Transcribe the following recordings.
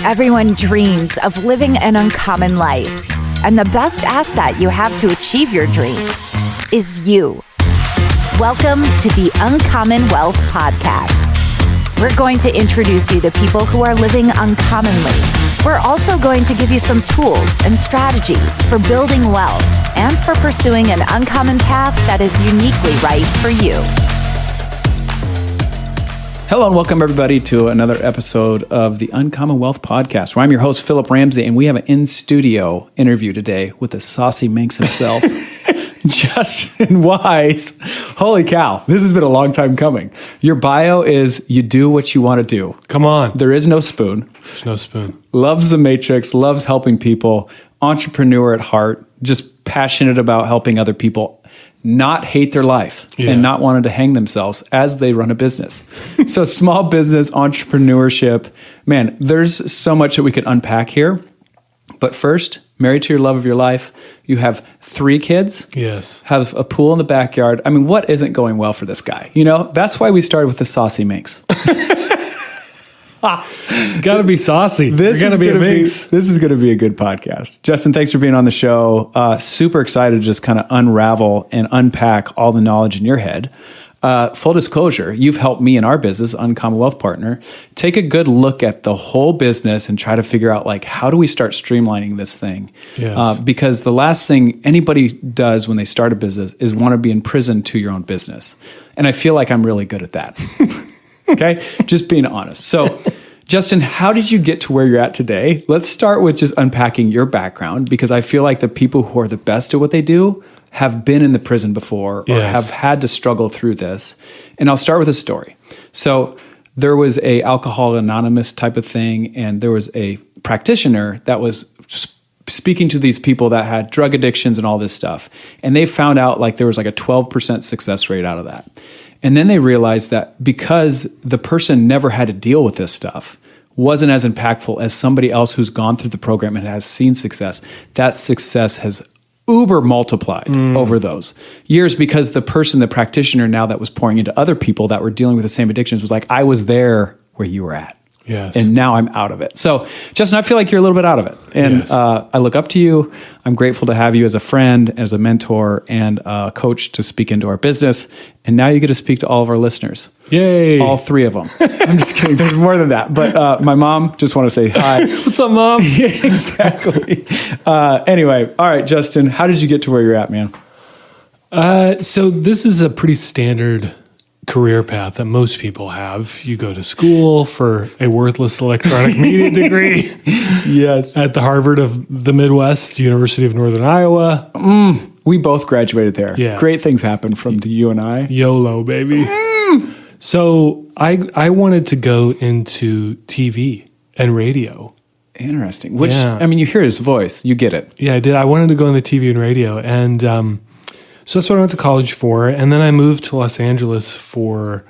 Everyone dreams of living an uncommon life, and the best asset you have to achieve your dreams is you. Welcome to the Uncommon Wealth Podcast. We're going to introduce you to people who are living uncommonly. We're also going to give you some tools and strategies for building wealth and for pursuing an uncommon path that is uniquely right for you. Hello and welcome everybody to another episode of the Uncommon Wealth Podcast, where I'm your host, Phillip Ramsey, and we have an in-studio interview today with the saucy minx himself, Justin Wise. Holy cow, this has been a long time coming. Your bio is you do what you want to do. Come on. There is no spoon. There's no spoon. Loves the matrix, loves helping people, entrepreneur at heart, just passionate about helping other people not hate their life and not wanting to hang themselves as they run a business. So small business, entrepreneurship, man, there's so much that we could unpack here. But first, married to your love of your life, you have 3 kids. Yes. Have a pool in the backyard. I mean, what isn't going well for this guy? You know, that's why we started with the saucy minx. Got to be saucy. This is going to be a good podcast. Justin, thanks for being on the show. Super excited to just kind of unravel and unpack all the knowledge in your head. Full disclosure, you've helped me in our business, Uncommon Wealth Partner, take a good look at the whole business and try to figure out, like, how do we start streamlining this thing? Yes. Because the last thing anybody does when they start a business is want to be in prison to your own business. And I feel like I'm really good at that. Okay? Just being honest. So, Justin, how did you get to where you're at today? Let's start with just unpacking your background, because I feel like the people who are the best at what they do have been in the prison before or have had to struggle through this. And I'll start with a story. So there was a Alcohol Anonymous type of thing, and there was a practitioner that was speaking to these people that had drug addictions and all this stuff. And they found out like there was like a 12% success rate out of that. And then they realized that because the person never had to deal with this stuff, wasn't as impactful as somebody else who's gone through the program and has seen success, that success has uber multiplied over those years, because the practitioner now that was pouring into other people that were dealing with the same addictions was like, I was there where you were at. Yes. And now I'm out of it. So, Justin, I feel like you're a little bit out of it. And I look up to you. I'm grateful to have you as a friend, as a mentor, and a coach to speak into our business. And now you get to speak to all of our listeners. Yay. All 3 of them. I'm just kidding. There's more than that. But my mom, just want to say hi. What's up, Mom? Yeah, exactly. Anyway, all right, Justin, how did you get to where you're at, man? So this is a pretty standard career path that most people have. You go to school for a worthless electronic media degree. Yes. At the Harvard of the Midwest, University of Northern Iowa. We both graduated there. Yeah. Great things happened from the you and I. YOLO, baby. So I wanted to go into TV and radio. Interesting. Which, I mean, you hear his voice. You get it. Yeah, I did. I wanted to go into TV and radio. And so that's what I went to college for. And then I moved to Los Angeles for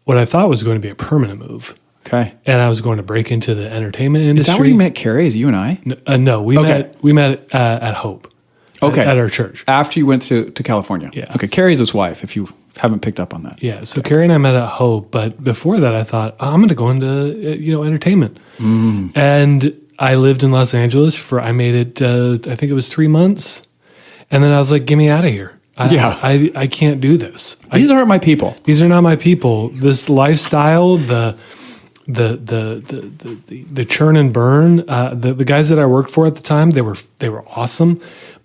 what I thought was going to be a permanent move. Okay. And I was going to break into the entertainment industry. Is that where you met Carrie? Is you and I? No, we met at Hope. Okay. At our church. After you went to California. Yeah. Okay. Carrie's his wife, if you haven't picked up on that. Yeah. So Carrie and I met at Hope. But before that, I thought, I'm going to go into entertainment. And I lived in Los Angeles I made it, I think it was 3 months. And then I was like, get me out of here. I can't do this. These aren't my people. These are not my people. This lifestyle, the churn and burn. The guys that I worked for at the time, they were awesome,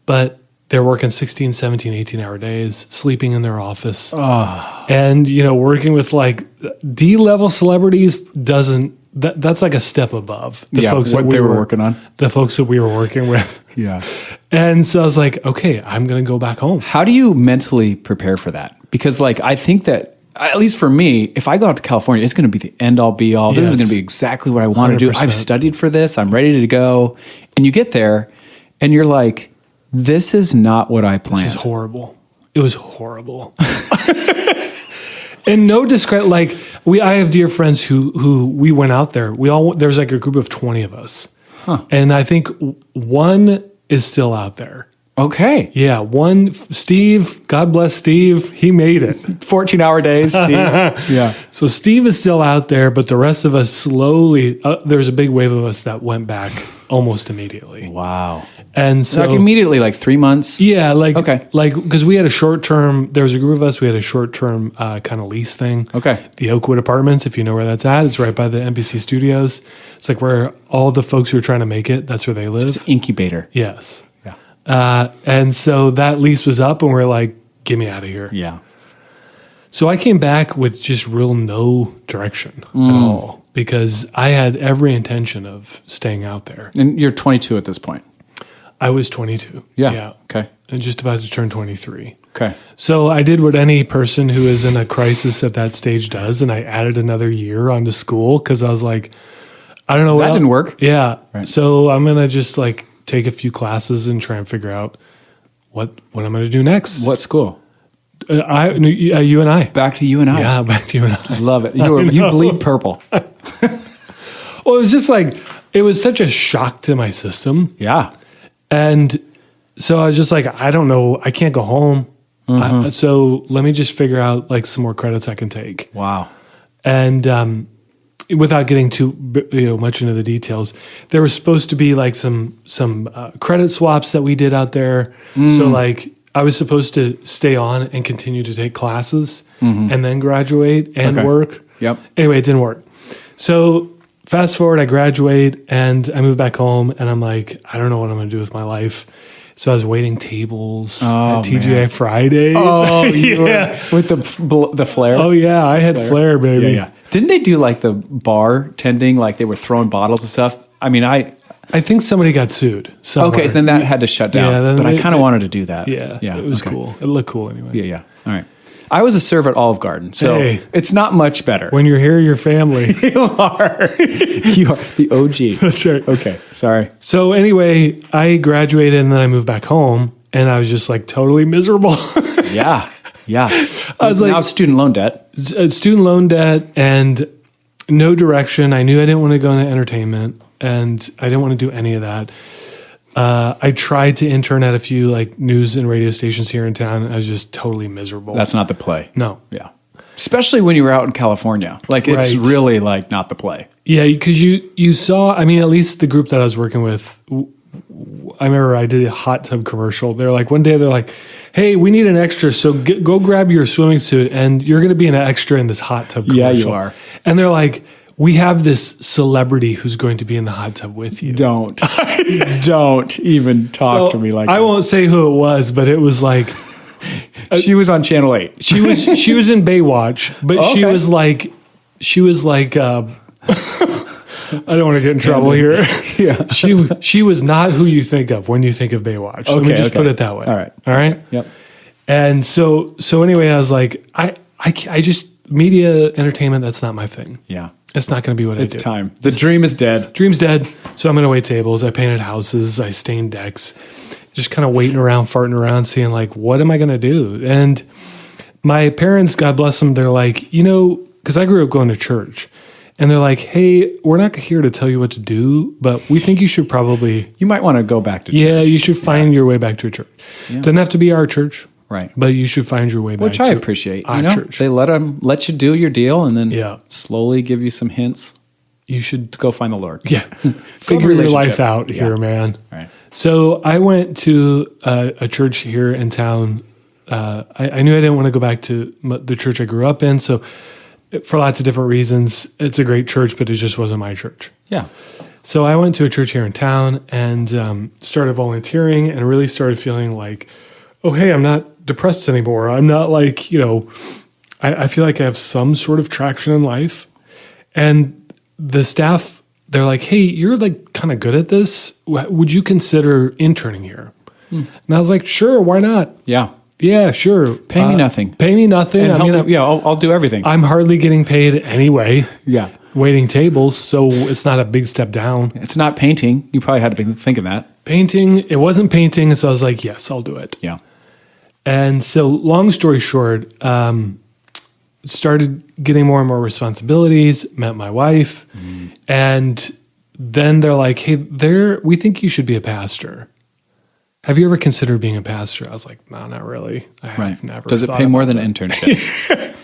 but they're working 16, 17, 18-hour days, sleeping in their office, and working with like D-level celebrities doesn't. That's like a step above the folks that we were working on. The folks that we were working with. Yeah. And so I was like, okay, I'm going to go back home. How do you mentally prepare for that? Because like, I think that, at least for me, if I go out to California, it's going to be the end all be all. This is going to be exactly what I want to do. I've studied for this. I'm ready to go. And you get there and you're like, this is not what I planned. This is horrible. It was horrible. And no discredit, like I have dear friends who we went out there. There was like a group of 20 of us. And I think one is still out there. Okay. Yeah, Steve, God bless Steve, he made it. 14-hour days, Steve. Yeah. So Steve is still out there, but the rest of us slowly, there's a big wave of us that went back almost immediately. Wow. And so like immediately, like 3 months? Yeah, Okay. because we had a short-term, there was a group of us, we had a short-term kind of lease thing. Okay. The Oakwood Apartments, if you know where that's at, it's right by the NBC studios. It's like where all the folks who are trying to make it, that's where they live. It's an incubator. Yes. Yeah. And so that lease was up and we're like, get me out of here. Yeah. So I came back with just real no direction at all because I had every intention of staying out there. And you're 22 at this point. I was 22. Yeah. Okay. And just about to turn 23. Okay. So I did what any person who is in a crisis at that stage does, and I added another year onto school because I was like, I don't know what That didn't work. Yeah. Right. So I'm gonna just like take a few classes and try and figure out what I'm gonna do next. What school? You and I. Back to you and I. Yeah, back to you and I. I love it. You bleed purple. Well, it was just like it was such a shock to my system. Yeah. And so I was just like, I don't know, I can't go home. So let me just figure out like some more credits I can take. Wow. And without getting too much into the details, there was supposed to be like some credit swaps that we did out there. So like I was supposed to stay on and continue to take classes and then graduate and work. Yep. Anyway, it didn't work. So fast forward, I graduate and I move back home and I'm like, I don't know what I'm going to do with my life. So I was waiting tables at TGI Fridays. Oh, you were with the flair. Oh yeah, I had flair, baby. Yeah. Didn't they do like the bartending, like they were throwing bottles and stuff? I mean, I think somebody got sued somewhere. Okay, so then that had to shut down. Yeah, but I kind of wanted to do that. Yeah, it was cool. It looked cool anyway. Yeah. All right. I was a server at Olive Garden, so it's not much better. When you're here, you're family. You are the OG. That's right. Okay, sorry. So anyway, I graduated and then I moved back home, and I was just like totally miserable. Yeah. I was like, now student loan debt. Student loan debt and no direction. I knew I didn't want to go into entertainment, and I didn't want to do any of that. I tried to intern at a few like news and radio stations here in town. And I was just totally miserable. That's not the play. No. Yeah. Especially when you were out in California. Like it's really like not the play. Yeah, because you saw, I mean, at least the group that I was working with, I remember I did a hot tub commercial. They're like, one day they're like, hey, we need an extra. So go grab your swimming suit and you're going to be an extra in this hot tub commercial. Yeah, you are. And they're like, we have this celebrity who's going to be in the hot tub with you. Don't even talk to me like I this. won't say who it was, but it was like she was on Channel 8. She was in Baywatch, but she was like I don't want to get in trouble here. Yeah. She was not who you think of when you think of Baywatch. Let me just put it that way. All right. Yep. Yep. And so anyway, I was like, I just media entertainment. That's not my thing. Yeah. It's not going to be what I do. It's time. The dream is dead. Dream's dead. So I'm going to wait tables. I painted houses. I stained decks. Just kind of waiting around, farting around, seeing like, what am I going to do? And my parents, God bless them, they're like, because I grew up going to church. And they're like, hey, we're not here to tell you what to do, but we think you should probably... You might want to go back to church. Yeah, you should find your way back to a church. Yeah. Doesn't have to be our church. Right. But you should find your way back Which I appreciate. our church. They let you do your deal and then Yeah. slowly give you some hints. You should Go find the Lord. Yeah. Figure your life out here, man. Right. So I went to a church here in town. I knew I didn't want to go back to the church I grew up in. So for lots of different reasons, it's a great church, but it just wasn't my church. Yeah. So I went to a church here in town and started volunteering and really started feeling like, oh, hey, I'm not depressed anymore. I'm not like, I feel like I have some sort of traction in life. And the staff, they're like, hey, you're like kind of good at this. Would you consider interning here? And I was like, sure, why not? Yeah. Yeah, sure. Pay me nothing. Pay me nothing. And I'll do everything. I'm hardly getting paid anyway. Yeah. Waiting tables, so it's not a big step down. It's not painting. You probably had to be thinking that. Painting, it wasn't painting, so I was like, yes, I'll do it. Yeah. And so long story short, started getting more and more responsibilities, met my wife, and then they're like, hey, we think you should be a pastor. have you ever considered being a pastor? I was like, no, not really. I have never. Does it thought pay more about than an internship?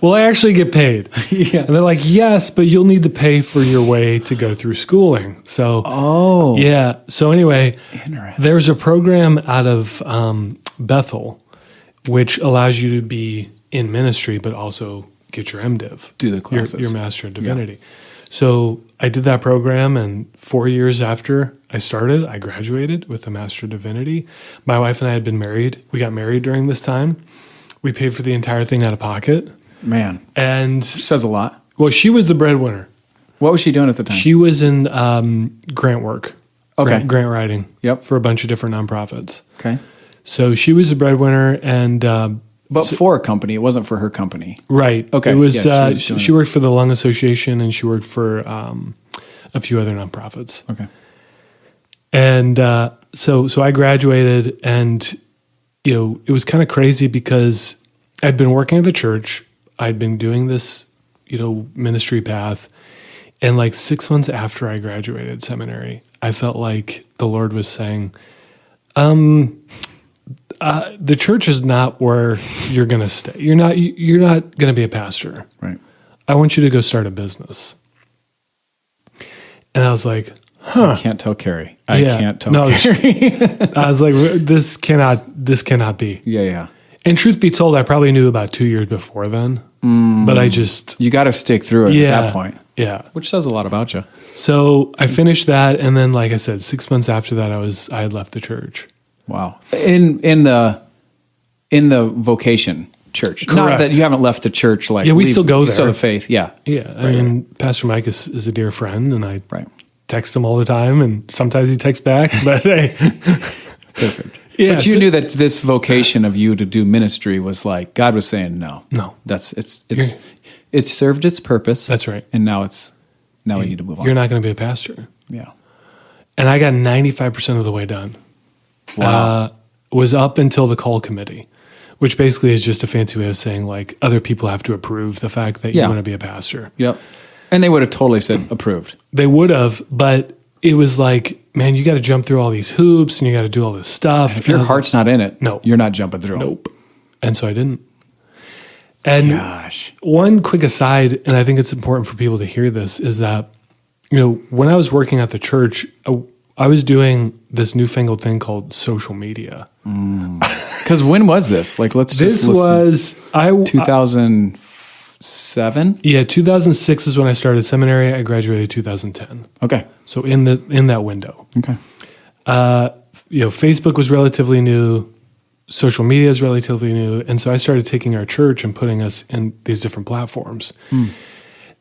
Well, I actually get paid. Yeah. And they're like, yes, but you'll need to pay for your way to go through schooling. So, yeah. So anyway, there's a program out of Bethel, which allows you to be in ministry, but also get your MDiv. Do the classes. Your Master of Divinity. Yeah. So I did that program, and 4 years after I started, I graduated with a Master of Divinity. My wife and I had been married. We got married during this time. We paid for the entire thing out of pocket. Man. And says a lot. Well, she was the breadwinner. What was she doing at the time? She was in grant work. Okay. Grant writing. Yep. For a bunch of different nonprofits. Okay. So she was the breadwinner, and but for a company, it wasn't for her company. Right. Okay. It was, Yeah, she worked for the Lung Association, and she worked for a few other nonprofits. Okay. And so I graduated, and it was kind of crazy because I'd been working at the church. I'd been doing this, ministry path. And like 6 months after I graduated seminary, I felt like the Lord was saying, the church is not where you're going to stay. You're not going to be a pastor. Right. I want you to go start a business. And I was like, I can't tell Carrie. I can't tell Carrie. I was like, this cannot be. Yeah. And truth be told, I probably knew about 2 years before then, but I just... You got to stick through it at that point. Yeah. Which says a lot about you. So I finished that, and then, like I said, 6 months after that, I had left the church. Wow. In the vocation church. Correct. Not that you haven't left the church. Like, yeah, we still go there. Still the faith. Yeah. Yeah. I mean, Pastor Mike is a dear friend, and I right. text him all the time, and sometimes he texts back, but hey. Perfect. Yeah, but you knew that this vocation of you to do ministry was like, God was saying, no, it's served its purpose. That's right. And now we need to move on. You're not going to be a pastor. Yeah. And I got 95% of the way done. Wow. Was up until the call committee, which basically is just a fancy way of saying like other people have to approve the fact that you want to be a pastor. Yep. And they would have totally said approved. They would have, but it was like, man, you got to jump through all these hoops and you got to do all this stuff. If your heart's not in it, no, you're not jumping through. Nope. And so I didn't. And gosh, one quick aside, and I think it's important for people to hear this, is that, when I was working at the church, I was doing this newfangled thing called social media. Because when was this? Like, This was 2007. Yeah, 2006 is when I started seminary. I graduated 2010. Okay, so in that window. Okay. Facebook was relatively new. Social media is relatively new. And so I started taking our church and putting us in these different platforms.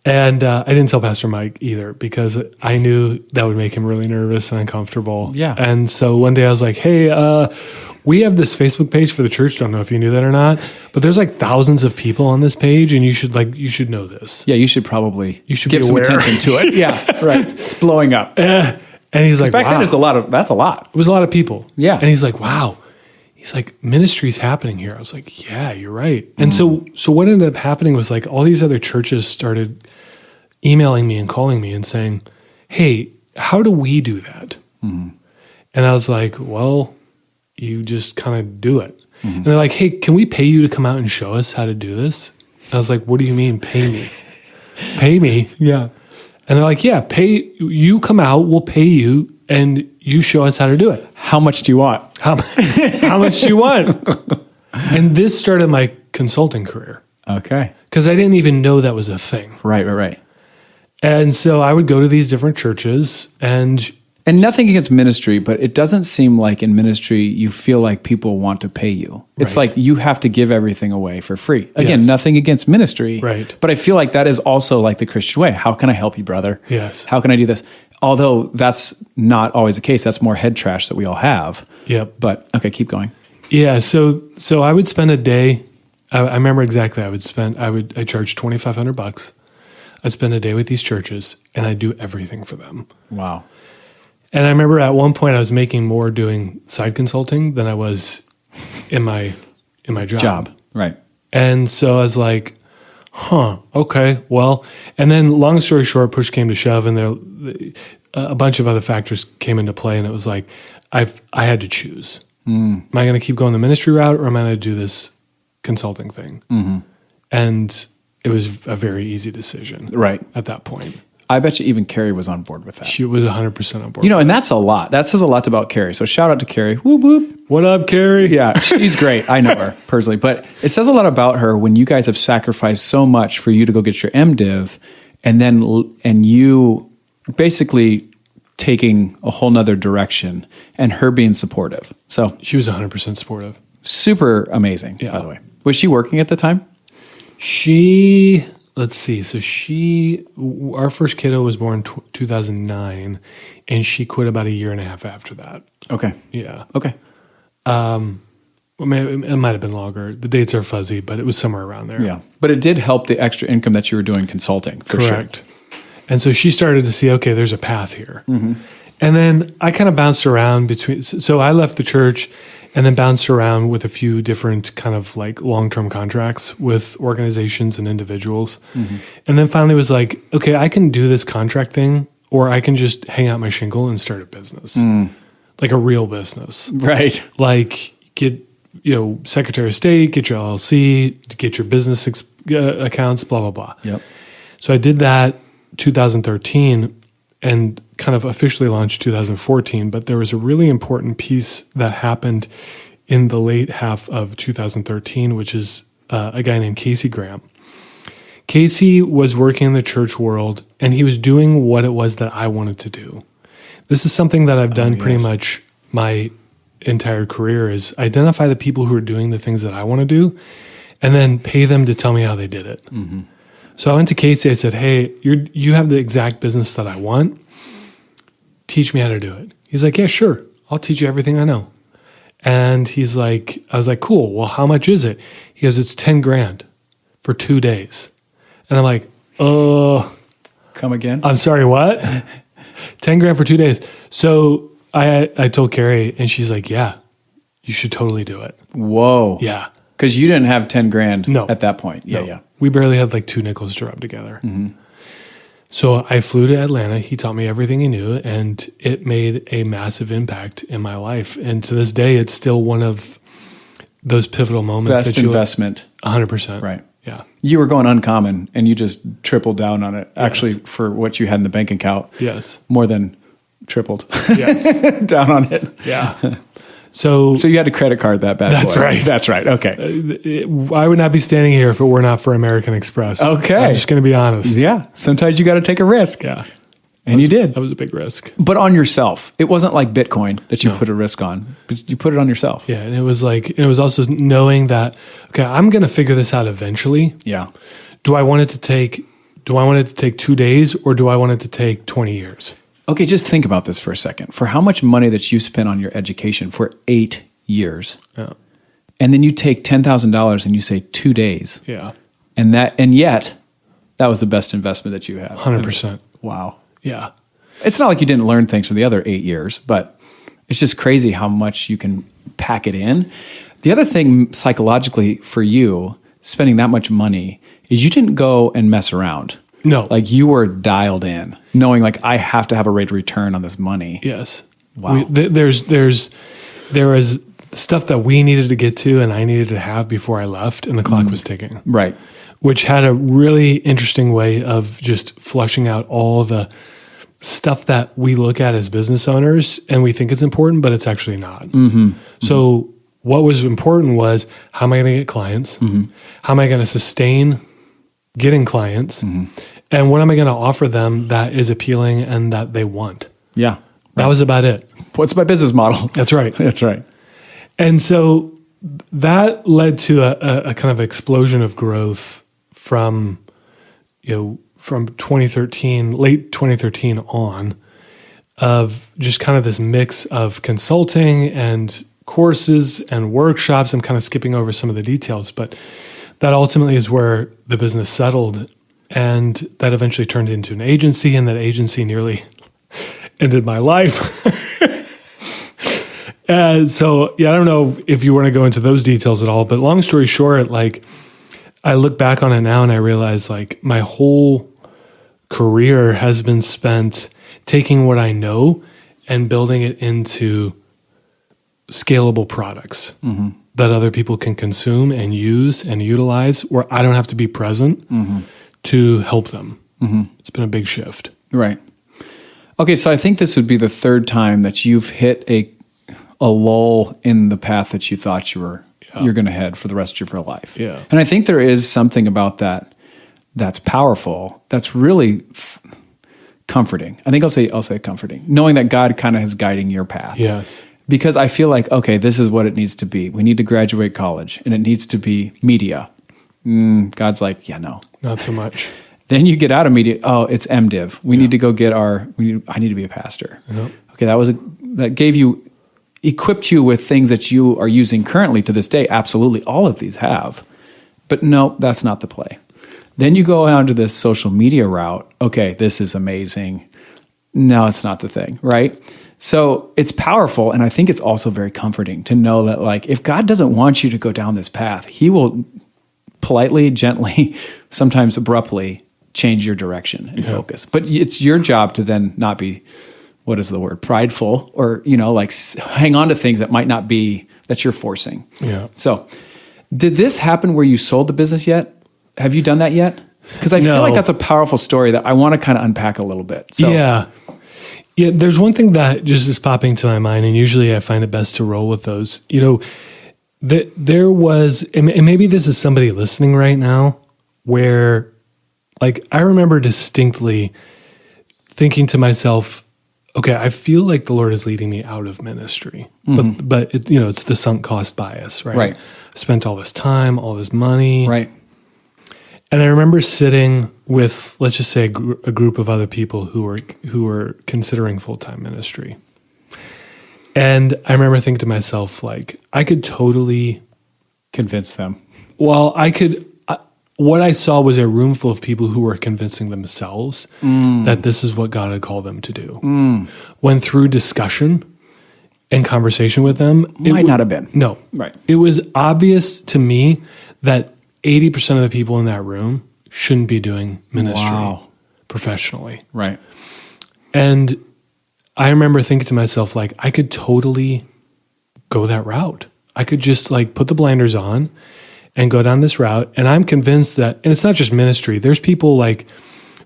And I didn't tell Pastor Mike either because I knew that would make him really nervous and uncomfortable. Yeah. And so one day I was like, hey, we have this Facebook page for the church. Don't know if you knew that or not, but there's like thousands of people on this page and you should know this. Yeah, you should give some aware. attention to it. Yeah, right. It's blowing up. And he's like, back wow. then that's a lot. It was a lot of people. Yeah. And he's like, wow. He's like, ministry's happening here. I was like, yeah, you're right. And so what ended up happening was like all these other churches started emailing me and calling me and saying, hey, how do we do that? And I was like, well, you just kind of do it. And they're like, hey, can we pay you to come out and show us how to do this? I was like, what do you mean pay me? Pay me? Yeah. And they're like, yeah, you come out, we'll pay you, and you show us how to do it. How much do you want? How much do you want? And this started my consulting career. Okay. Because I didn't even know that was a thing. Right. And so I would go to these different churches and nothing against ministry, but it doesn't seem like in ministry you feel like people want to pay you. It's Right. like you have to give everything away for free. Again, Yes. nothing against ministry. Right. But I feel like that is also like the Christian way. How can I help you, brother? Yes. How can I do this? Although that's not always the case. That's more head trash that we all have. Yep. But okay, keep going. Yeah, so I would spend a day. I remember exactly. I charged $2,500. I'd spend a day with these churches, and I'd do everything for them. Wow. And I remember at one point I was making more doing side consulting than I was in my job. Right. And so I was like, okay, well, and then long story short, push came to shove, and a bunch of other factors came into play, and it was like, I had to choose. Am I going to keep going the ministry route, or am I going to do this consulting thing? And it was a very easy decision, Right. at that point. I bet you even Carrie was on board with that. She was 100% on board. You know, and that's a lot. That says a lot about Carrie. So shout out to Carrie. Whoop, whoop. What up, Carrie? Yeah, she's great. I know her personally. But it says a lot about her when you guys have sacrificed so much for you to go get your MDiv, and you basically taking a whole nother direction and her being supportive. So She was 100% supportive. super amazing, by the way. Was she working at the time? Let's see. So our first kiddo was born 2009, and she quit about a year and a half after that. Okay. Yeah. Okay. It might have been longer. The dates are fuzzy, but it was somewhere around there. Yeah. But it did help the extra income that you were doing consulting, for Correct. And so she started to see, okay, there's a path here. Mm-hmm. And then I kind of bounced around so I left the church and then bounced around with a few different kind of like long-term contracts with organizations and individuals. Mm-hmm. And then finally was like, okay, I can do this contract thing, or I can just hang out my shingle and start a business, like a real business. sure. Right. Like get, Secretary of State, get your LLC, get your business accounts, blah, blah, blah. Yep. So I did that 2013 and kind of officially launched 2014. But there was a really important piece that happened in the late half of 2013, which is a guy named Casey Graham. Casey was working in the church world, and he was doing what it was that I wanted to do. This is something that I've done pretty much my entire career, is identify the people who are doing the things that I want to do and then pay them to tell me how they did it. Mm-hmm. So I went to Casey. I said, hey, you have the exact business that I want. Teach me how to do it. He's like, yeah, sure. I'll teach you everything I know. And I was like, cool. Well, how much is it? He goes, it's $10,000 for 2 days. And I'm like, Come again? I'm sorry, what? $10,000 for 2 days. So I told Carrie, and she's like, yeah, you should totally do it. Whoa. Yeah. Because you didn't have $10,000 at that point. Yeah, No. yeah. We barely had like 2 nickels to rub together. Mm-hmm. So I flew to Atlanta. He taught me everything he knew, and it made a massive impact in my life. And to this day, it's still one of those pivotal moments. Best investment. 100%. Right. Yeah. You were going uncommon, and you just tripled down on it, actually, for what you had in the bank account. Yes. More than tripled. Yes. Down on it. Yeah. So you had a credit card that bad. That's boy. right. That's right. Okay. I would not be standing here if it were not for American Express. Okay. I'm just going to be honest. Yeah. Sometimes you got to take a risk. Yeah. And you did. That was a big risk. But on yourself. It wasn't like Bitcoin that you put a risk on, but you put it on yourself. Yeah. And it was also knowing that, okay, I'm going to figure this out eventually. Yeah. Do I want it to take 2 days, or do I want it to take 20 years? Okay, just think about this for a second. For how much money that you spent on your education for 8 years, and then you take $10,000 and you say 2 days, Yeah. and yet that was the best investment that you had. 100%. Wow. Yeah. It's not like you didn't learn things from the other 8 years, but it's just crazy how much you can pack it in. The other thing psychologically for you, spending that much money, is you didn't go and mess around. No. Like you were dialed in, knowing like I have to have a rate of return on this money. Yes. Wow. There was stuff that we needed to get to and I needed to have before I left, and the clock was ticking. Right. Which had a really interesting way of just flushing out all the stuff that we look at as business owners and we think it's important, but it's actually not. Mm-hmm. So what was important was, how am I going to get clients? Mm-hmm. How am I going to sustain getting clients? Mm-hmm. And what am I going to offer them that is appealing and that they want? Yeah. Right. That was about it. What's my business model? That's right. That's right. And so that led to a kind of explosion of growth from 2013, late 2013 on, of just kind of this mix of consulting and courses and workshops. I'm kind of skipping over some of the details, but that ultimately is where the business settled. And that eventually turned into an agency, and that agency nearly ended my life. So, I don't know if you want to go into those details at all, but long story short, like, I look back on it now and I realize like my whole career has been spent taking what I know and building it into scalable products that other people can consume and use and utilize, where I don't have to be present to help them. It's been a big shift. Right. Okay, so I think this would be the third time that you've hit a lull in the path that you thought you're going to head for the rest of your life. Yeah. And I think there is something about that that's powerful, that's really comforting. I think I'll say comforting, knowing that God kind of is guiding your path. Yes. Because I feel like, okay, this is what it needs to be. We need to graduate college, and it needs to be media. God's like, yeah, no. Not so much. Then you get out of media. Oh, it's MDiv. We need to go get I need to be a pastor. Yep. Okay, that equipped you with things that you are using currently to this day. Absolutely, all of these have. But no, that's not the play. Then you go on to this social media route. Okay, this is amazing. No, it's not the thing, right? So it's powerful, and I think it's also very comforting to know that, like, if God doesn't want you to go down this path, he will politely, gently, sometimes abruptly change your direction and focus. But it's your job to then not be, what is the word, prideful, or, like hang on to things that might not be, that you're forcing. Yeah. So did this happen where you sold the business yet? Have you done that yet? Because I feel like that's a powerful story that I want to kind of unpack a little bit. So, Yeah, there's one thing that just is popping to my mind, and usually I find it best to roll with those. There was, and maybe this is somebody listening right now, where, like, I remember distinctly thinking to myself, okay, I feel like the Lord is leading me out of ministry, but it's the sunk cost bias, right? Right. Spent all this time, all this money, right. And I remember sitting with, let's just say, a group of other people who were considering full-time ministry. And I remember thinking to myself, like, I could totally convince them. Well, what I saw was a room full of people who were convincing themselves that this is what God had called them to do. When through discussion and conversation with them, Might not have been. No. Right. It was obvious to me that 80% of the people in that room shouldn't be doing ministry professionally. Right. And I remember thinking to myself, like, I could totally go that route. I could just, like, put the blinders on and go down this route. And I'm convinced that, and it's not just ministry, there's people like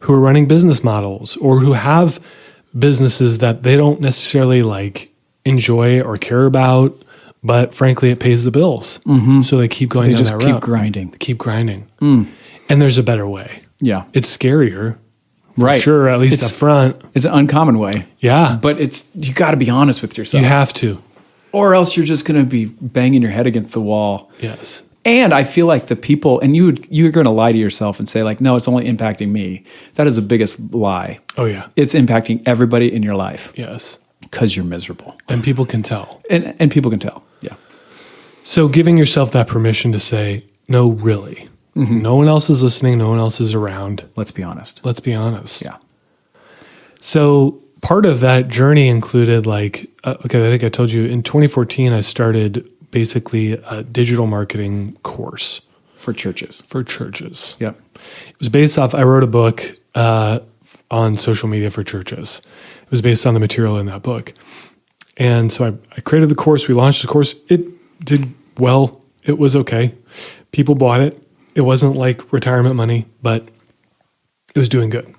who are running business models or who have businesses that they don't necessarily like enjoy or care about, but frankly, it pays the bills. So they keep going down that route. They just keep grinding. They keep grinding. And there's a better way. Yeah. It's scarier. For Right. sure, at least up front. It's an uncommon way. Yeah. But you got to be honest with yourself. You have to. Or else you're just going to be banging your head against the wall. Yes. And I feel like the people, and you're going to lie to yourself and say, like, no, it's only impacting me. That is the biggest lie. Oh, yeah. It's impacting everybody in your life. Yes. Because you're miserable. And people can tell. And people can tell. Yeah. So giving yourself that permission to say, no, really. No one else is listening. No one else is around. Let's be honest. Let's be honest. Yeah. So part of that journey included, like, I think I told you in 2014, I started basically a digital marketing course. For churches. For churches. Yep. It was based off, I wrote a book on social media for churches. It was based on the material in that book. And so I created the course. We launched the course. It did well. It was okay. People bought it. It wasn't like retirement money, but it was doing good.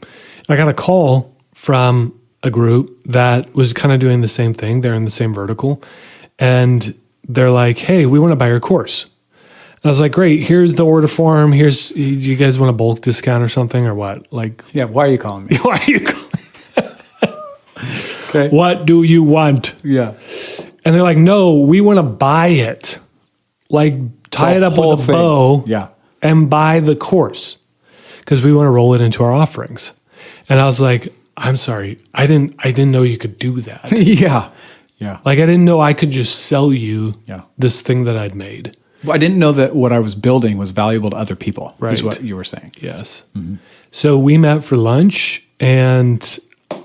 I got a call from a group that was kind of doing the same thing. They're in the same vertical. And they're like, hey, we want to buy your course. And I was like, great, here's the order form. Do you guys want a bulk discount or something or what? Like, Yeah. Why are you calling me? why are you calling? Okay. What do you want? Yeah. And they're like, no, we want to buy it. Like, tie it up whole with a thing. bow Yeah. and buy the course because we want to roll it into our offerings. And I was like, I'm sorry, I didn't know you could do that. Yeah. Yeah. Like, I didn't know I could just sell you Yeah. this thing that I'd made. Well, I didn't know that what I was building was valuable to other people. Right. Is what you were saying. Yes. So we met for lunch and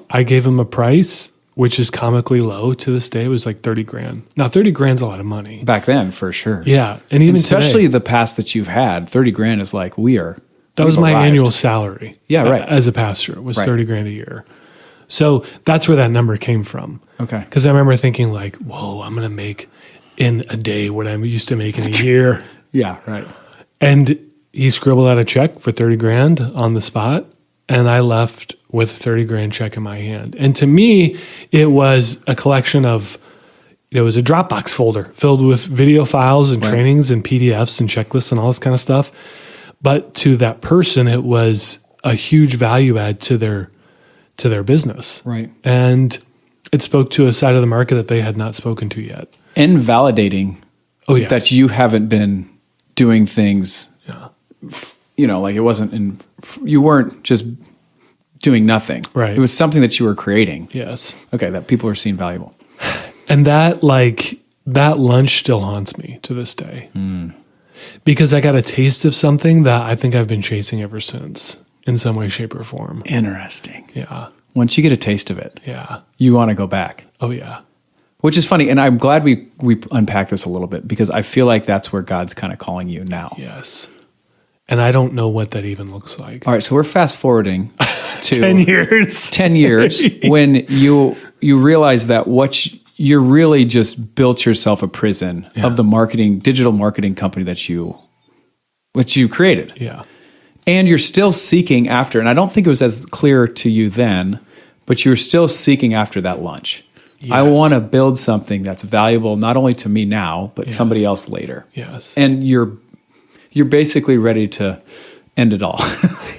I gave him a price, which is comically low to this day. It was like 30 grand. Now, 30 grand's a lot of money. Back then, for sure. Yeah. And even especially today, the past that you've had, 30 grand is like, that was we've my arrived. annual salary. Yeah, right. As a pastor, was Right. 30 grand a year. So that's where that number came from. Okay. Because I remember thinking like, whoa, I'm going to make in a day what I'm used to making a year. Yeah, right. And he scribbled out a check for 30 grand on the spot. And I left with a 30 grand check in my hand. And to me, it was a collection of, it was a Dropbox folder filled with video files and trainings and PDFs and checklists and all this kind of stuff. But to that person, it was a huge value add to their business. Right. And it spoke to a side of the market that they had not spoken to yet. And validating that you haven't been doing things, like it wasn't you weren't just doing nothing. Right. It was something that you were creating. Yes. Okay, that people are seeing valuable. And that lunch still haunts me to this day. Because I got a taste of something that I think I've been chasing ever since in some way, shape, or form. Interesting. Yeah. Once you get a taste of it, you want to go back. Oh, yeah. Which is funny. And I'm glad we unpack this a little bit because I feel like that's where God's kind of calling you now. Yes. And I don't know what that even looks like. All right. So we're fast forwarding to 10 years. 10 years when you realize that you're really just built yourself a prison of the digital marketing company that you created. Yeah. And you're still seeking after, and I don't think it was as clear to you then, but you were still seeking after that lunch. Yes. I want to build something that's valuable not only to me now, but somebody else later. Yes. And you're basically ready to end it all.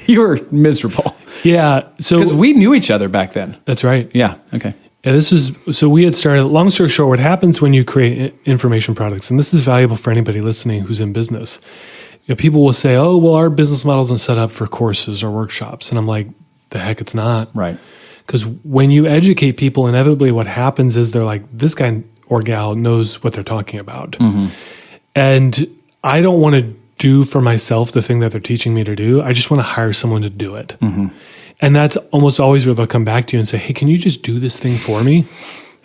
You were miserable. Yeah. So because we knew each other back then. That's right. Yeah. Okay. Yeah, so we had started, long story short, what happens when you create information products, and this is valuable for anybody listening who's in business. People will say, oh, well, our business model isn't set up for courses or workshops. And I'm like, the heck it's not. Right. Because when you educate people, inevitably what happens is they're like, this guy or gal knows what they're talking about. Mm-hmm. And I don't want to do for myself the thing that they're teaching me to do. I just want to hire someone to do it. Mm-hmm. And that's almost always where they'll come back to you and say, hey, can you just do this thing for me?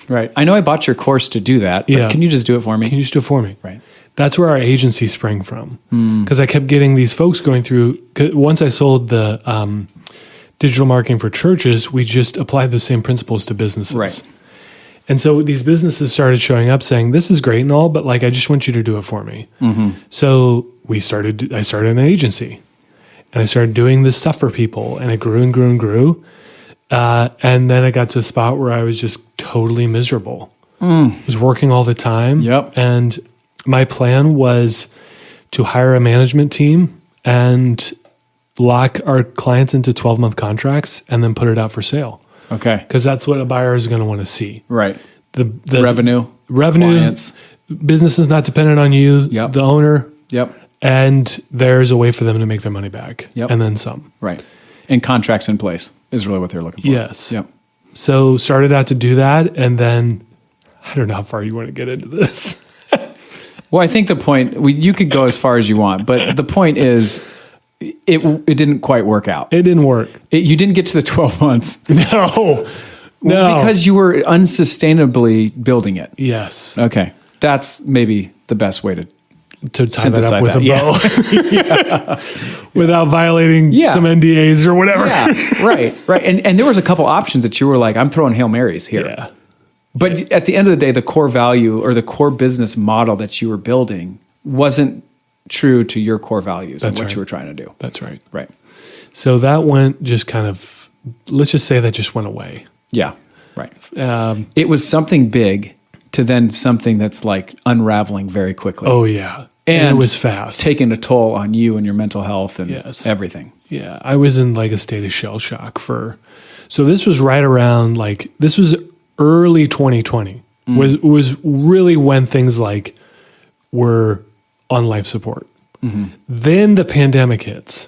Right. I know I bought your course to do that, but can you just do it for me? Can you just do it for me? Right. That's where our agency sprang from. Because I kept getting these folks going through, once I sold the digital marketing for churches, we just applied the same principles to businesses. Right. And so these businesses started showing up saying, this is great and all, but I just want you to do it for me. Mm-hmm. So I started an agency. And I started doing this stuff for people, and it grew and grew and grew. And then I got to a spot where I was just totally miserable. I was working all the time. Yep. And my plan was to hire a management team and lock our clients into 12-month contracts and then put it out for sale. Okay. Because that's what a buyer is going to want to see. Right. The revenue, clients. Business is not dependent on you, the owner. Yep. And there's a way for them to make their money back. Yep. And then some. Right. And contracts in place is really what they're looking for. Yes. Yep. So started out to do that. And then I don't know how far you want to get into this. Well, I think the point, you could go as far as you want, but the point is it didn't quite work out. It didn't work. You didn't get to the 12 months. No. Because you were unsustainably building it. Yes. Okay. That's maybe the best way to tie that up with a bow. Without violating some NDAs or whatever. Yeah, right. And there was a couple options that you were like, I'm throwing Hail Marys here. Yeah. But at the end of the day, the core value or the core business model that you were building wasn't true to your core values and what you were trying to do. That's right. Right. So that went just kind of, let's just say that just went away. Yeah, right. It was something big to then something that's like unraveling very quickly. Oh, yeah. And it was fast. Taking a toll on you and your mental health and everything. Yeah. I was in a state of shell shock so this was right around this was early 2020 was really when things were on life support. Mm-hmm. Then the pandemic hits.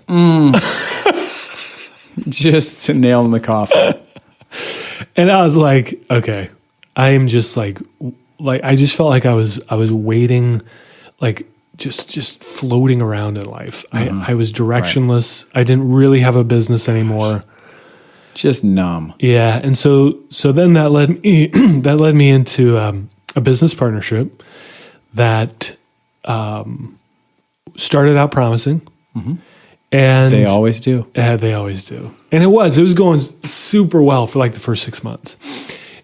Just a nail in the coffin. And I was like, okay, I am just I just felt like I was waiting, just floating around in life. Mm-hmm. I was directionless. Right. I didn't really have a business anymore. Just numb. Yeah. And so then that led me into a business partnership that started out promising. Mm-hmm. And they always do. They always do. And it was going super well for the first 6 months.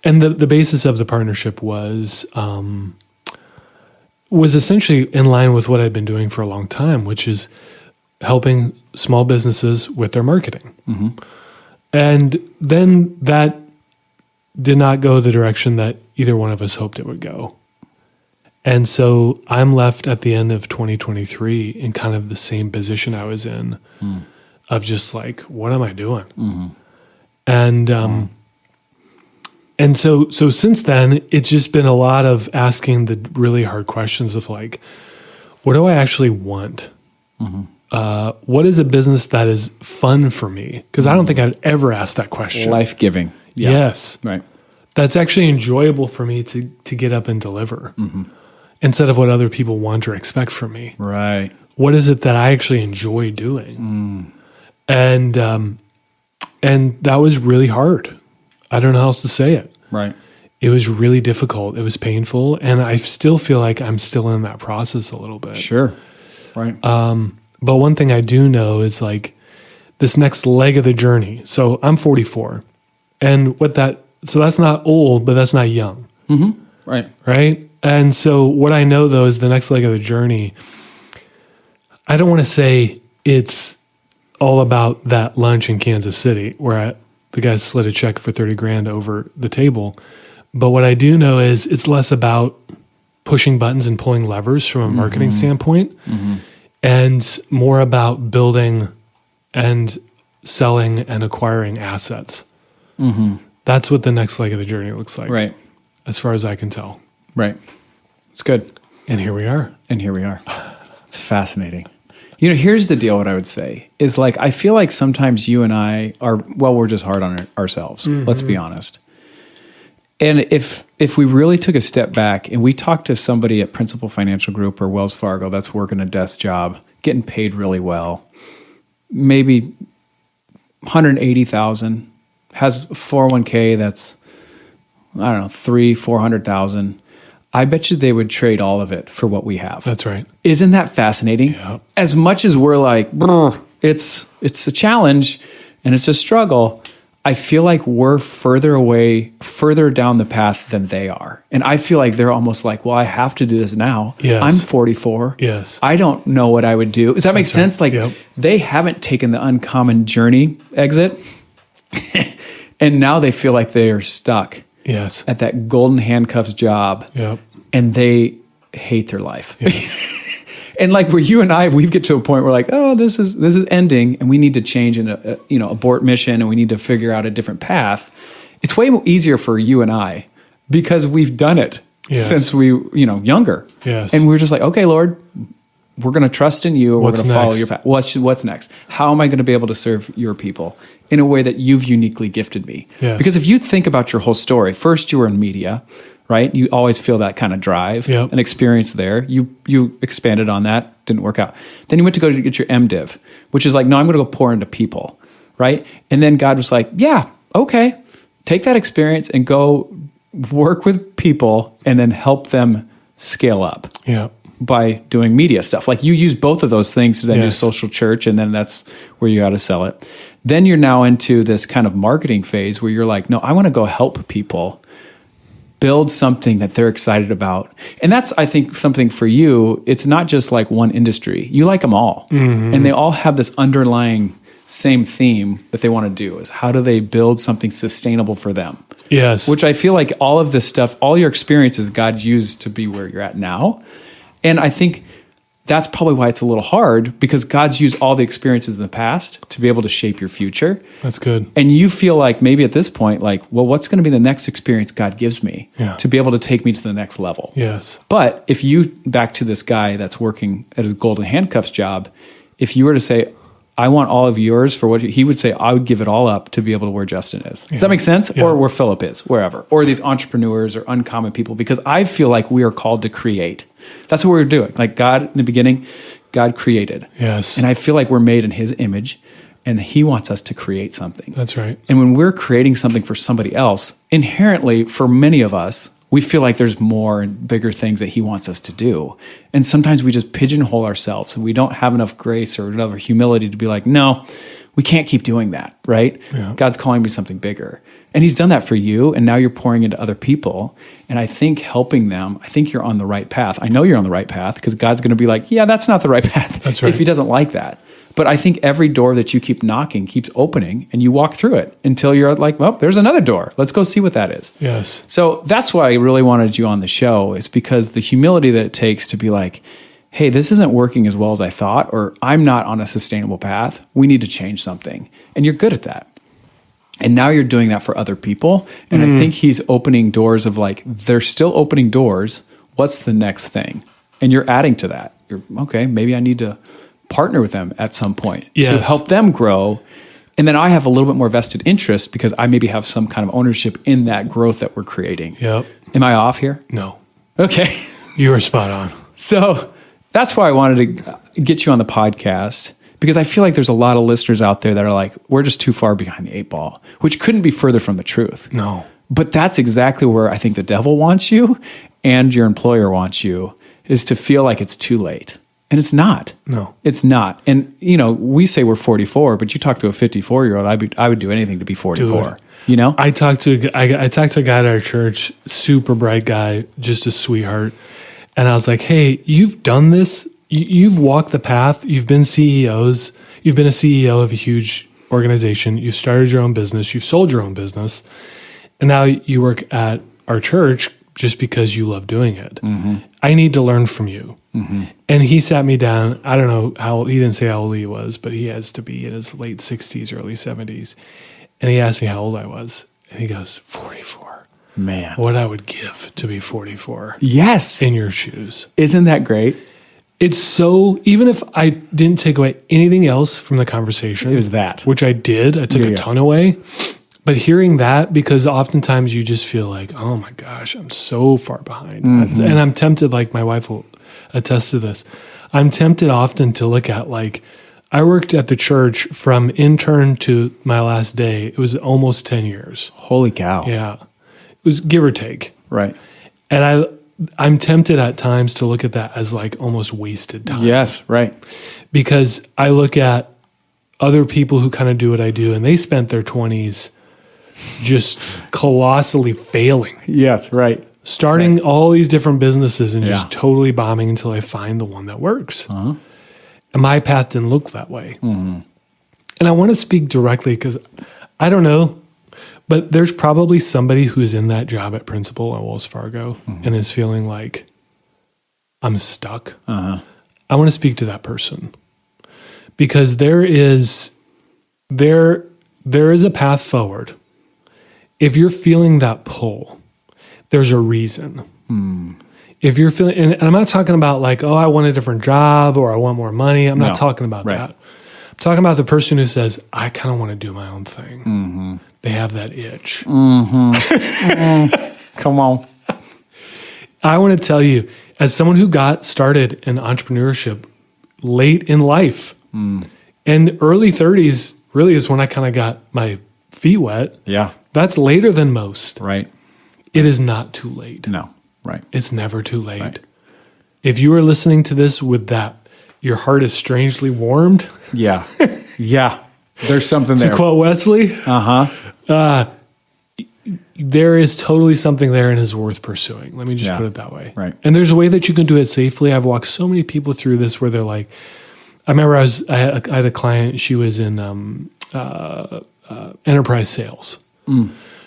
And the basis of the partnership was was essentially in line with what I'd been doing for a long time, which is helping small businesses with their marketing. And then that did not go the direction that either one of us hoped it would go. And so I'm left at the end of 2023 in kind of the same position I was in of just like, what am I doing? And so since then, it's just been a lot of asking the really hard questions of like, what do I actually want? What is a business that is fun for me? Because I don't think I'd ever asked that question. Life-giving. Yes. Right. That's actually enjoyable for me to get up and deliver instead of what other people want or expect from me. Right. What is it that I actually enjoy doing? And that was really hard. I don't know how else to say it. Right. It was really difficult. It was painful. And I still feel like I'm still in that process a little bit. Sure. Right. But one thing I do know is like this next leg of the journey. So I'm 44. And so that's not old, but that's not young. Right. Right. And so what I know though is the next leg of the journey, I don't want to say it's all about that lunch in Kansas City where the guy slid a check for 30 grand over the table. But what I do know is it's less about pushing buttons and pulling levers from a marketing standpoint and more about building and selling and acquiring assets. That's what the next leg of the journey looks like. Right. As far as I can tell. Right. It's good. And here we are. It's fascinating. Here's the deal. What I would say is like, I feel like sometimes you and I we're just hard on ourselves. Let's be honest. And if we really took a step back and we talked to somebody at Principal Financial Group or Wells Fargo that's working a desk job, getting paid really well, maybe $180,000, has a 401k that's, I don't know, $300,000-$400,000. I bet you they would trade all of it for what we have. That's right. Isn't that fascinating? Yeah. As much as we're like, it's a challenge and it's a struggle, I feel like we're further down the path than they are. And I feel like they're almost like, well, I have to do this now. Yes. I'm 44. Yes. I don't know what I would do. Does that make sense? Like they haven't taken the uncommon journey exit. And now they feel like they are stuck. Yes. At that golden handcuffs job. Yep. And they hate their life. Yes. And like where you and I, we get to a point where like, oh, this is ending and we need to change and abort mission and we need to figure out a different path. It's way easier for you and I because we've done it since we, younger. Yes. And we're just like, okay, Lord, we're going to trust in you. Or we're going to follow your path. What's next? How am I going to be able to serve your people in a way that you've uniquely gifted me? Yes. Because if you think about your whole story, first you were in media, right? You always feel that kind of drive and experience there. You expanded on that, didn't work out. Then you went to go to get your MDiv, which is like, no, I'm going to go pour into people, right? And then God was like, yeah, okay, take that experience and go work with people and then help them scale up. Yeah. By doing media stuff. Like you use both of those things to then do social church, and then that's where you got to sell it. Then you're now into this kind of marketing phase where you're like, no, I want to go help people build something that they're excited about. And that's, I think, something for you. It's not just like one industry. You like them all. And they all have this underlying same theme that they want to do is how do they build something sustainable for them? Yes. Which I feel like all of this stuff, all your experiences God used to be where you're at now. And I think that's probably why it's a little hard because God's used all the experiences in the past to be able to shape your future. That's good. And you feel like maybe at this point, like, well, what's going to be the next experience God gives me to be able to take me to the next level? Yes. But if you, back to this guy that's working at his golden handcuffs job, if you were to say, I want all of yours for what he would say, I would give it all up to be able to where Justin is. Does that make sense? Yeah. Or where Phillip is, wherever. Or these entrepreneurs or uncommon people, because I feel like we are called to create. That's what we're doing. Like God, in the beginning, God created. Yes. And I feel like we're made in his image and he wants us to create something. That's right. And when we're creating something for somebody else, inherently, for many of us, we feel like there's more and bigger things that he wants us to do. And sometimes we just pigeonhole ourselves and we don't have enough grace or enough humility to be like, no, we can't keep doing that, right? Yeah. God's calling me something bigger. And he's done that for you, and now you're pouring into other people. And I think helping them, I think you're on the right path. I know you're on the right path because God's going to be like, yeah, that's not the right path. That's right. If he doesn't like that. But I think every door that you keep knocking keeps opening, and you walk through it until you're like, well, there's another door. Let's go see what that is. Yes. So that's why I really wanted you on the show, is because the humility that it takes to be like, hey, this isn't working as well as I thought, or I'm not on a sustainable path. We need to change something. And you're good at that. And now you're doing that for other people. And I think he's opening doors of like, they're still opening doors. What's the next thing? And you're adding to that. You're, okay, maybe I need to partner with them at some point to help them grow. And then I have a little bit more vested interest because I maybe have some kind of ownership in that growth that we're creating. Yep. Am I off here? No. Okay. You were spot on. So that's why I wanted to get you on the podcast, because I feel like there's a lot of listeners out there that are like, we're just too far behind the 8 ball, which couldn't be further from the truth. No. But that's exactly where I think the devil wants you and your employer wants you, is to feel like it's too late. And it's not. No. It's not. And, you know, we say we're 44, but you talk to a 54-year-old, I would do anything to be 44. You know? I talked to a guy at our church, super bright guy, just a sweetheart. And I was like, hey, you've done this. You've walked the path. You've been CEOs. You've been a CEO of a huge organization. You've started your own business. You've sold your own business. And now you work at our church just because you love doing it. Mm-hmm. I need to learn from you. Mm-hmm. And he sat me down. I don't know how, he didn't say how old he was, but he has to be in his late 60s, early 70s. And he asked me how old I was. And he goes, 44. Man. What I would give to be 44. Yes. In your shoes. Isn't that great? It's so, even if I didn't take away anything else from the conversation. It was that. Which I did. I took a ton away. But hearing that, because oftentimes you just feel like, oh my gosh, I'm so far behind. Mm-hmm. And I'm tempted, like my wife will attest to this, I'm tempted often to look at, like, I worked at the church from intern to my last day. It was almost 10 years. Holy cow. Yeah. It was give or take. Right. And I'm tempted at times to look at that as like almost wasted time. Yes, right. Because I look at other people who kind of do what I do, and they spent their 20s just colossally failing. Yes, right. Starting all these different businesses and just totally bombing until I find the one that works. Uh-huh. And my path didn't look that way. Mm-hmm. And I want to speak directly because I don't know, but there's probably somebody who's in that job at principal at Wells Fargo and is feeling like, I'm stuck. Uh-huh. I want to speak to that person because there is a path forward. If you're feeling that pull, there's a reason. If you're feeling, and I'm not talking about like, oh, I want a different job or I want more money. I'm not talking about that. I'm talking about the person who says, I kind of want to do my own thing. Mm-hmm. They have that itch. Mm-hmm. Come on. I want to tell you, as someone who got started in entrepreneurship late in life, and early 30s really is when I kind of got my feet wet. Yeah. That's later than most. Right. It is not too late. No. Right. It's never too late. Right. If you are listening to this with that, your heart is strangely warmed. Yeah. Yeah. There's something there. To quote Wesley. There is totally something there and is worth pursuing. Let me just put it that way. Right. And there's a way that you can do it safely. I've walked so many people through this where they're like, I remember I had a client, she was in enterprise sales.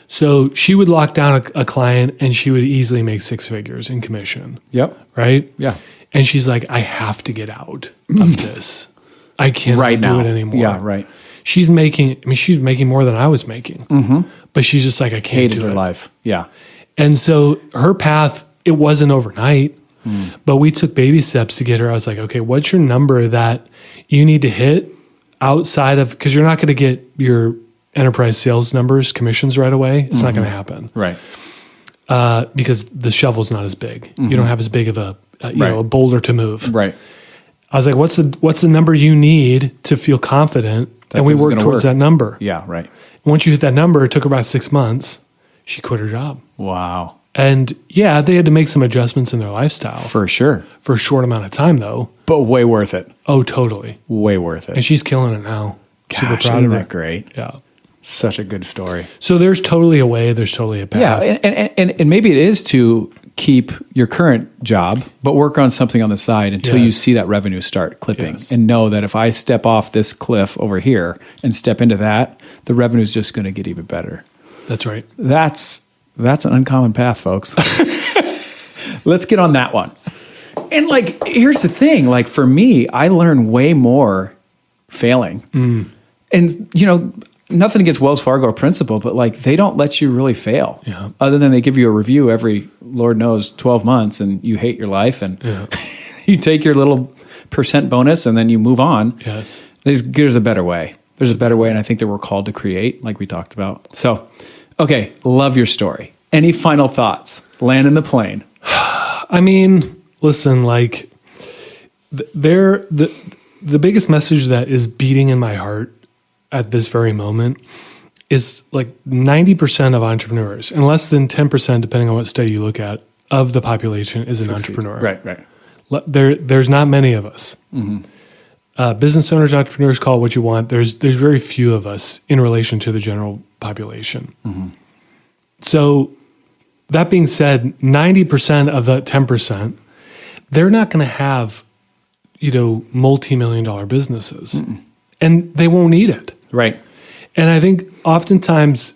So she would lock down a client and she would easily make 6 figures in commission. Yep. Right? Yeah. And she's like, I have to get out of this. I can't do it anymore. Yeah, right. She's making more than I was making. Mm-hmm. But she's just like, I can't do it. Hated her life. Yeah. And so her path, it wasn't overnight, but we took baby steps to get her. I was like, okay, what's your number that you need to hit outside of, because you're not going to get your enterprise sales numbers, commissions right away. It's not going to happen. Right. Because the shovel's not as big. You don't have as big of a boulder to move. Right. I was like, what's the number you need to feel confident? And we worked towards that number. Yeah, right. Once you hit that number, it took her about 6 months. She quit her job. Wow. And yeah, they had to make some adjustments in their lifestyle. For sure. For a short amount of time, though. But way worth it. Oh, totally. Way worth it. And she's killing it now. Gosh, super proud isn't of her. that great? Yeah. Such a good story. So there's totally a way, there's totally a path. Yeah, and maybe it is to keep your current job, but work on something on the side until you see that revenue start clipping, and know that if I step off this cliff over here and step into that, the revenue is just going to get even better. That's right. That's an uncommon path, folks. Let's get on that one. And like, here's the thing, like for me, I learn way more failing. And you know, nothing against Wells Fargo or Principal, but like they don't let you really fail. Yeah. Other than they give you a review every, Lord knows, 12 months and you hate your life and you take your little % bonus and then you move on. Yes. There's a better way. There's a better way, and I think that we're called to create, like we talked about. So, okay, love your story. Any final thoughts? Landing the plane. I mean, listen, like the biggest message that is beating in my heart at this very moment is like 90% of entrepreneurs, and less than 10%, depending on what study you look at, of the population is an entrepreneur. Right. There's not many of us. Business owners, entrepreneurs, call it what you want. There's very few of us in relation to the general population. So that being said, 90% of the 10%, they're not going to have, multi-million-dollar businesses, and they won't need it. Right. And I think oftentimes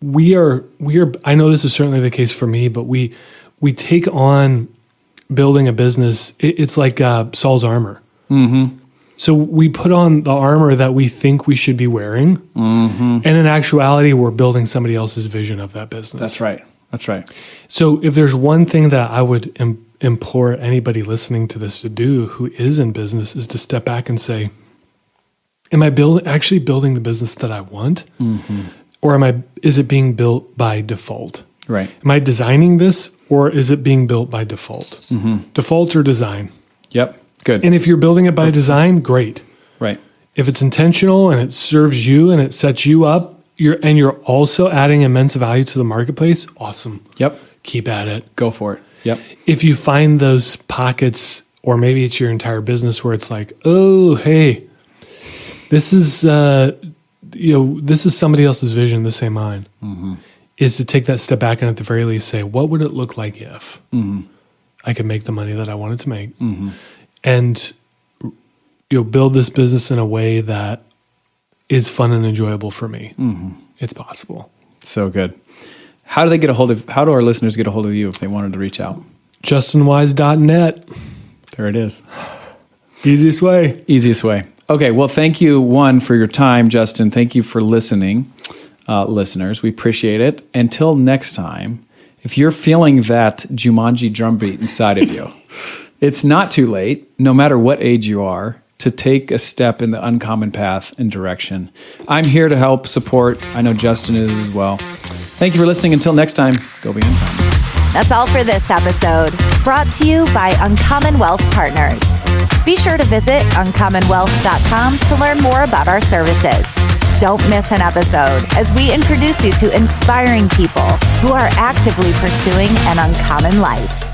we are, I know this is certainly the case for me, but we take on building a business. It's like Saul's armor. So we put on the armor that we think we should be wearing. And in actuality, we're building somebody else's vision of that business. That's right. So if there's one thing that I would implore anybody listening to this to do who is in business, is to step back and say, am I actually building the business that I want? Or is it being built by default? Right. Am I designing this, or is it being built by default? Default or design? Yep. Good. And if you're building it by design, great. Right. If it's intentional and it serves you and it sets you up, you're also adding immense value to the marketplace, awesome. Yep. Keep at it. Go for it. Yep. If you find those pockets, or maybe it's your entire business where it's like, oh, hey, this is somebody else's vision, this ain't mine. Is to take that step back and at the very least say, what would it look like if I could make the money that I wanted to make? And build this business in a way that is fun and enjoyable for me. It's possible. So good. How do our listeners get a hold of you if they wanted to reach out? JustinWise.net. There it is. Easiest way. Okay. Well, thank you, for your time, Justin. Thank you for listening, listeners. We appreciate it. Until next time, if you're feeling that Jumanji drumbeat inside of you, it's not too late, no matter what age you are, to take a step in the uncommon path and direction. I'm here to help support. I know Justin is as well. Thank you for listening. Until next time, go be uncommon. That's all for this episode, brought to you by Uncommon Wealth Partners. Be sure to visit uncommonwealth.com to learn more about our services. Don't miss an episode as we introduce you to inspiring people who are actively pursuing an uncommon life.